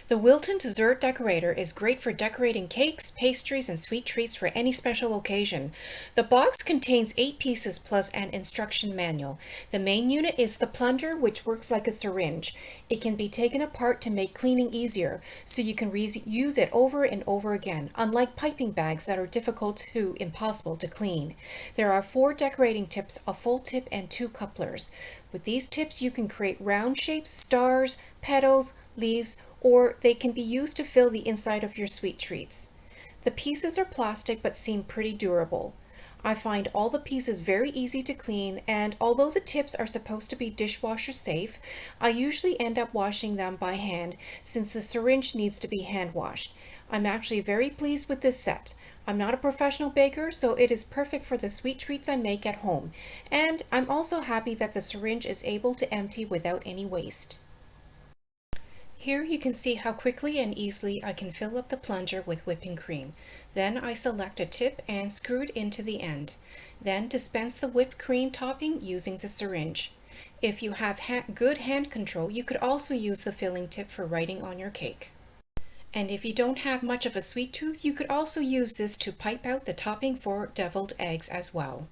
The Wilton dessert decorator is great for decorating cakes, pastries, and sweet treats for any special occasion. The box contains 8 pieces plus an instruction manual. The main unit is the plunger, which works like a syringe. It can be taken apart to make cleaning easier, so you can use it over and over again, unlike piping bags that are difficult to impossible to clean. There are 4 decorating tips, a full tip, and 2 couplers. With these tips, you can create round shapes, stars, petals, leaves, or they can be used to fill the inside of your sweet treats. The pieces are plastic but seem pretty durable. I find all the pieces very easy to clean, and although the tips are supposed to be dishwasher safe, I usually end up washing them by hand since the syringe needs to be hand washed. I'm actually very pleased with this set. I'm not a professional baker, so it is perfect for the sweet treats I make at home, and I'm also happy that the syringe is able to empty without any waste. Here you can see how quickly and easily I can fill up the plunger with whipping cream. Then I select a tip and screw it into the end. Then dispense the whipped cream topping using the syringe. If you have good hand control, you could also use the filling tip for writing on your cake. And if you don't have much of a sweet tooth, you could also use this to pipe out the topping for deviled eggs as well.